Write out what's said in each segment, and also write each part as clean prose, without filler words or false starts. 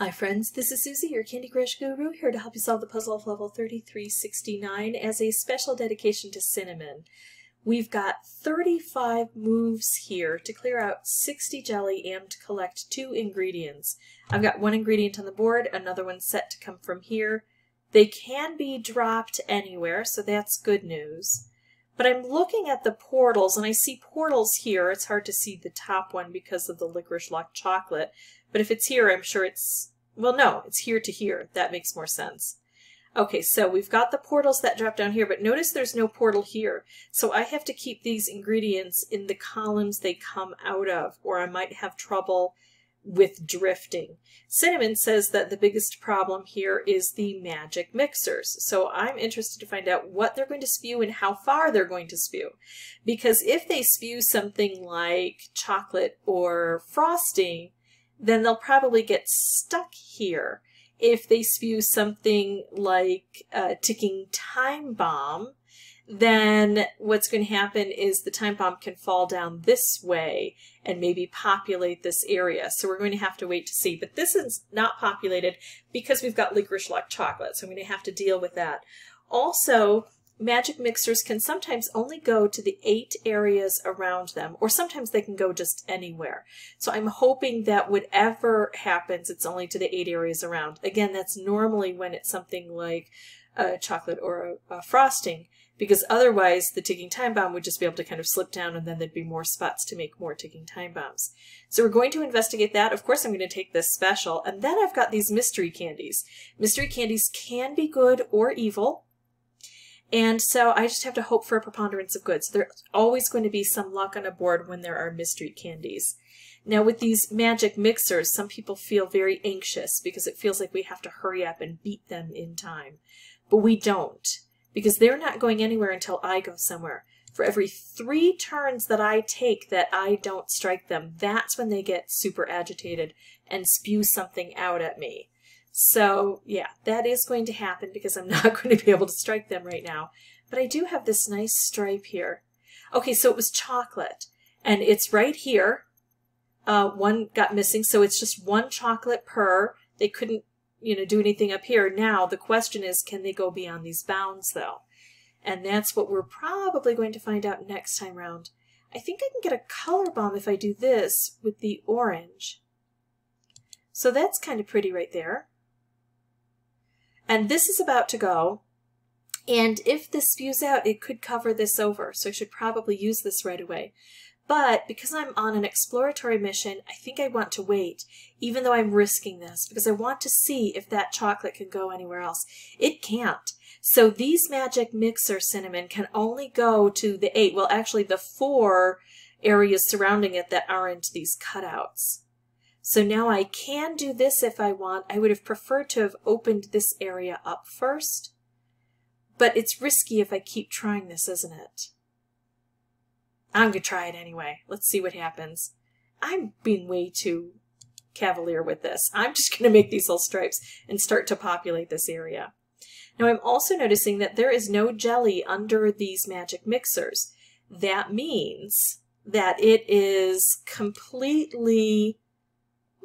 Hi friends, this is Susie, your Candy Crush Guru, here to help you solve the puzzle of level 3369 as a special dedication to Cinnamon. We've got 35 moves here to clear out 60 jelly and to collect 2 ingredients. I've got 1 ingredient on the board, another one set to come from here. They can be dropped anywhere, so that's good news. But I'm looking at the portals, and I see portals here. It's hard to see the top one because of the licorice lock chocolate. But if it's here, I'm sure it's, well, no, it's here to here. That makes more sense. Okay, so we've got the portals that drop down here, but notice there's no portal here. So I have to keep these ingredients in the columns they come out of, or I might have trouble with drifting. Cinnamon says that the biggest problem here is the magic mixers. So I'm interested to find out what they're going to spew and how far they're going to spew. Because if they spew something like chocolate or frosting, then they'll probably get stuck here. If they spew something like a ticking time bomb, then what's going to happen is the time bomb can fall down this way and maybe populate this area. So we're going to have to wait to see. But this is not populated because we've got licorice lock chocolate, so I'm going to have to deal with that. Also, magic mixers can sometimes only go to the 8 areas around them, or sometimes they can go just anywhere. So I'm hoping that whatever happens, it's only to the 8 areas around. Again, that's normally when it's something like a chocolate or a frosting, because otherwise the ticking time bomb would just be able to kind of slip down and then there'd be more spots to make more ticking time bombs. So we're going to investigate that. Of course, I'm going to take this special. And then I've got these mystery candies. Mystery candies can be good or evil. And so I just have to hope for a preponderance of good. So there's always going to be some luck on a board when there are mystery candies. Now with these magic mixers, some people feel very anxious because it feels like we have to hurry up and beat them in time. But we don't, because they're not going anywhere until I go somewhere. For every 3 turns that I take that I don't strike them, that's when they get super agitated and spew something out at me. So yeah, that is going to happen because I'm not going to be able to strike them right now. But I do have this nice stripe here. Okay, so it was chocolate, and it's right here. One got missing, so it's just 1 chocolate per. They couldn't, do anything up here. Now the question is, can they go beyond these bounds though? And that's what we're probably going to find out next time round. I think I can get a color bomb if I do this with the orange. So that's kind of pretty right there. And this is about to go. And if this spews out, it could cover this over. So I should probably use this right away. But because I'm on an exploratory mission, I think I want to wait, even though I'm risking this, because I want to see if that chocolate can go anywhere else. It can't. So these magic mixer cinnamon can only go to the 8, well actually the 4 areas surrounding it that aren't these cutouts. So now I can do this if I want. I would have preferred to have opened this area up first, but it's risky if I keep trying this, isn't it? I'm going to try it anyway. Let's see what happens. I'm being way too cavalier with this. I'm just going to make these little stripes and start to populate this area. Now I'm also noticing that there is no jelly under these magic mixers. That means that it is completely...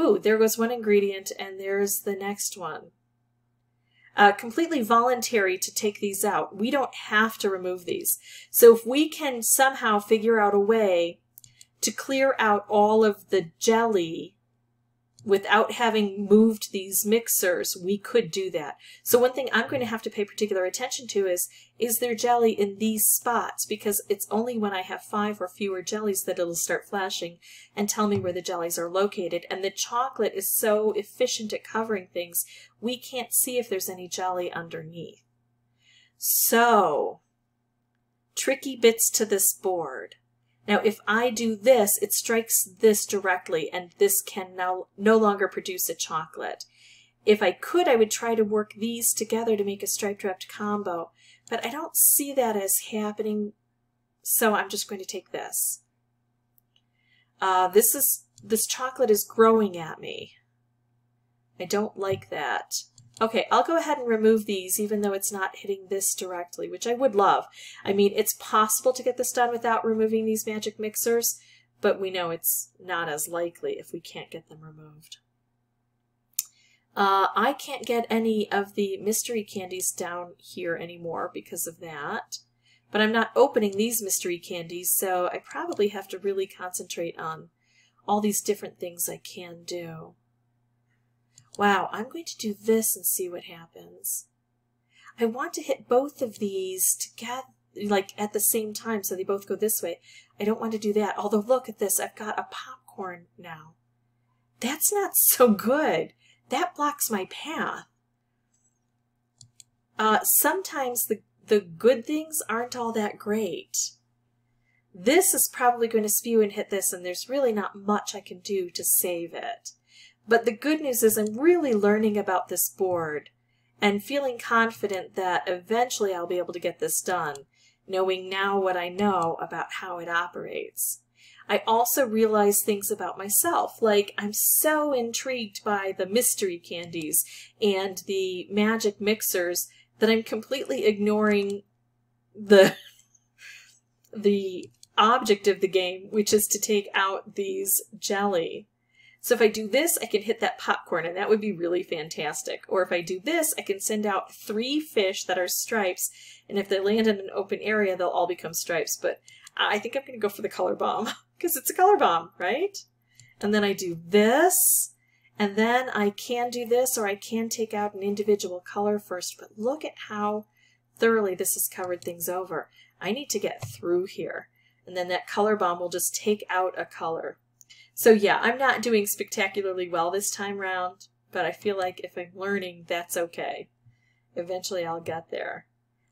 Ooh, there goes 1 ingredient and there's the next one. Completely voluntary to take these out. We don't have to remove these. So if we can somehow figure out a way to clear out all of the jelly without having moved these mixers, we could do that. So one thing I'm going to have to pay particular attention to is there jelly in these spots? Because it's only when I have 5 or fewer jellies that it'll start flashing and tell me where the jellies are located. And the chocolate is so efficient at covering things, we can't see if there's any jelly underneath. So, tricky bits to this board. Now, if I do this, it strikes this directly, and this can now no longer produce a chocolate. If I could, I would try to work these together to make a striped wrapped combo, but I don't see that as happening, so I'm just going to take this. This chocolate is growing at me. I don't like that. Okay, I'll go ahead and remove these even though it's not hitting this directly, which I would love. I mean, it's possible to get this done without removing these magic mixers, but we know it's not as likely if we can't get them removed. I can't get any of the mystery candies down here anymore because of that. But I'm not opening these mystery candies, so I probably have to really concentrate on all these different things I can do. Wow, I'm going to do this and see what happens. I want to hit both of these together, like at the same time, so they both go this way. I don't want to do that. Although, look at this. I've got a popcorn now. That's not so good. That blocks my path. Sometimes the good things aren't all that great. This is probably going to spew and hit this, and there's really not much I can do to save it. But the good news is I'm really learning about this board and feeling confident that eventually I'll be able to get this done, knowing now what I know about how it operates. I also realize things about myself, like I'm so intrigued by the mystery candies and the magic mixers that I'm completely ignoring the object of the game, which is to take out these jelly. So if I do this, I can hit that popcorn, and that would be really fantastic. Or if I do this, I can send out 3 fish that are stripes, and if they land in an open area, they'll all become stripes. But I think I'm going to go for the color bomb, because it's a color bomb, right? And then I do this, and then I can do this, or I can take out an individual color first. But look at how thoroughly this has covered things over. I need to get through here, and then that color bomb will just take out a color. So yeah, I'm not doing spectacularly well this time round, but I feel like if I'm learning, that's okay. Eventually I'll get there.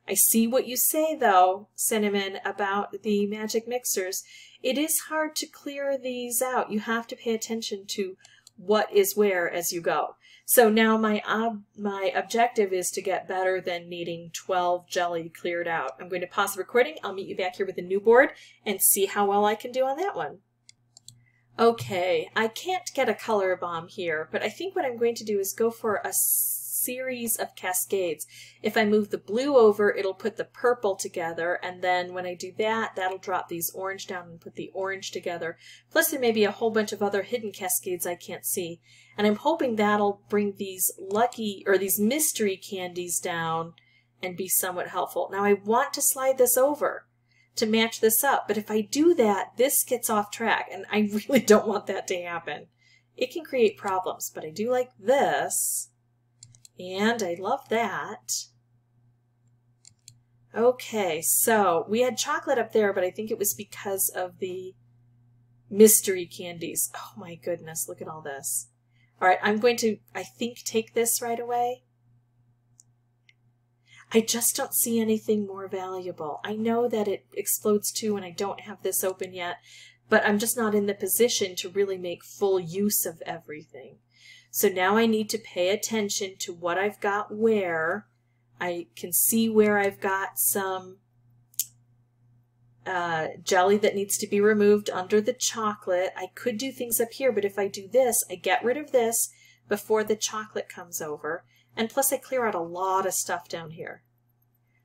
I see what you say though, Cinnamon, about the magic mixers. It is hard to clear these out. You have to pay attention to what is where as you go. So now my objective is to get better than needing 12 jelly cleared out. I'm going to pause the recording. I'll meet you back here with a new board and see how well I can do on that one. Okay, I can't get a color bomb here, but I think what I'm going to do is go for a series of cascades. If I move the blue over, it'll put the purple together, and then when I do that, that'll drop these orange down and put the orange together. Plus there may be a whole bunch of other hidden cascades I can't see. And I'm hoping that'll bring these these mystery candies down and be somewhat helpful. Now I want to slide this over to match this up, but if I do that, this gets off track, and I really don't want that to happen. It can create problems, but I do like this, and I love that. Okay, so we had chocolate up there, but I think it was because of the mystery candies. Oh my goodness, look at all this. All right, I'm going to, I think, take this right away. I just don't see anything more valuable. I know that it explodes too, and I don't have this open yet, but I'm just not in the position to really make full use of everything. So now I need to pay attention to what I've got where. I can see where I've got some jelly that needs to be removed under the chocolate. I could do things up here, but if I do this, I get rid of this before the chocolate comes over. And plus I clear out a lot of stuff down here.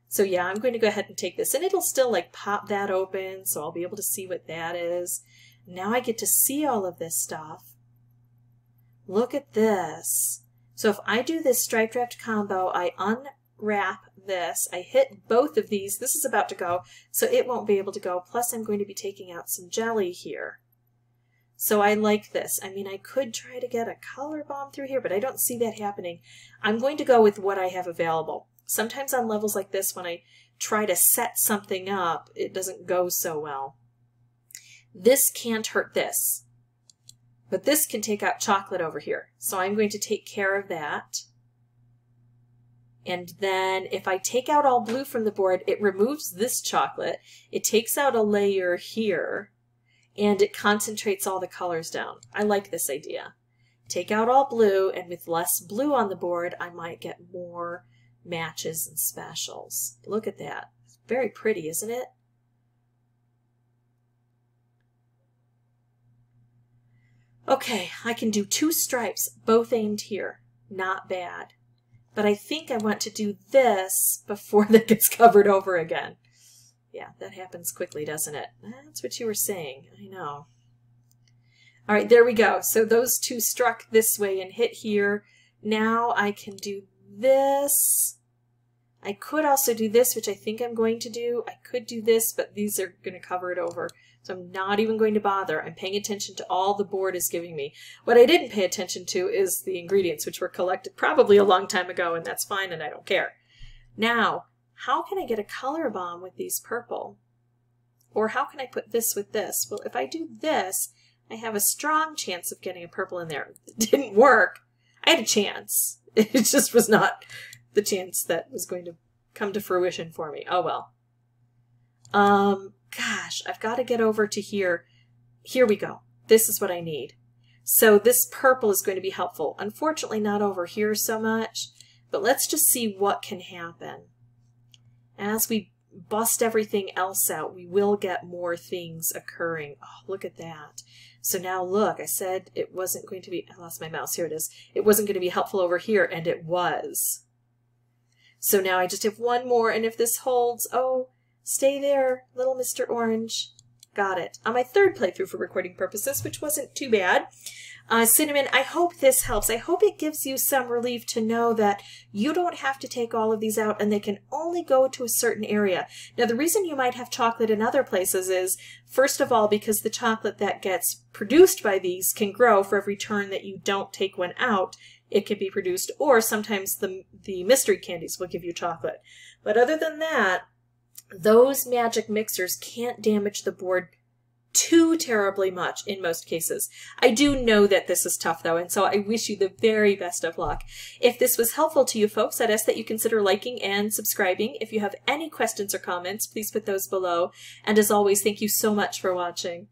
So yeah, I'm going to go ahead and take this, and it'll still like pop that open, so I'll be able to see what that is. Now I get to see all of this stuff. Look at this. So if I do this striped wrapped combo, I unwrap this, I hit both of these, this is about to go, so it won't be able to go, plus I'm going to be taking out some jelly here. So I like this. I mean, I could try to get a color bomb through here, but I don't see that happening. I'm going to go with what I have available. Sometimes on levels like this, when I try to set something up, it doesn't go so well. This can't hurt this, but this can take out chocolate over here. So I'm going to take care of that. And then if I take out all blue from the board, it removes this chocolate. It takes out a layer here, and it concentrates all the colors down. I like this idea. Take out all blue, and with less blue on the board, I might get more matches and specials. Look at that. It's very pretty, isn't it? Okay, I can do 2 stripes, both aimed here. Not bad. But I think I want to do this before that gets covered over again. Yeah, that happens quickly, doesn't it? That's what you were saying. I know. All right, there we go. So those 2 struck this way and hit here. now I can do this. I could also do this, which I think I'm going to do. I could do this, but these are going to cover it over. So I'm not even going to bother. I'm paying attention to all the board is giving me. What I didn't pay attention to is the ingredients, which were collected probably a long time ago, and that's fine, and I don't care. Now, how can I get a color bomb with these purple? Or how can I put this with this? Well, if I do this, I have a strong chance of getting a purple in there. It didn't work. I had a chance. It just was not the chance that was going to come to fruition for me. Oh well. Gosh, I've got to get over to here. Here we go. This is what I need. So this purple is going to be helpful. Unfortunately, not over here so much, but let's just see what can happen. As we bust everything else out, we will get more things occurring. Oh, look at that. So now look, I said it wasn't going to be, I lost my mouse, here it is. It wasn't going to be helpful over here, and it was. So now I just have one more, and if this holds, oh, stay there, little Mr. Orange. Got it. On my third playthrough for recording purposes, which wasn't too bad. Cinnamon, I hope this helps. I hope it gives you some relief to know that you don't have to take all of these out and they can only go to a certain area. Now, the reason you might have chocolate in other places is, first of all, because the chocolate that gets produced by these can grow for every turn that you don't take one out. It can be produced, or sometimes the mystery candies will give you chocolate. But other than that, those magic mixers can't damage the board too terribly much in most cases. I do know that this is tough though, and so I wish you the very best of luck. If this was helpful to you folks, I'd ask that you consider liking and subscribing. If you have any questions or comments, please put those below. And as always, thank you so much for watching.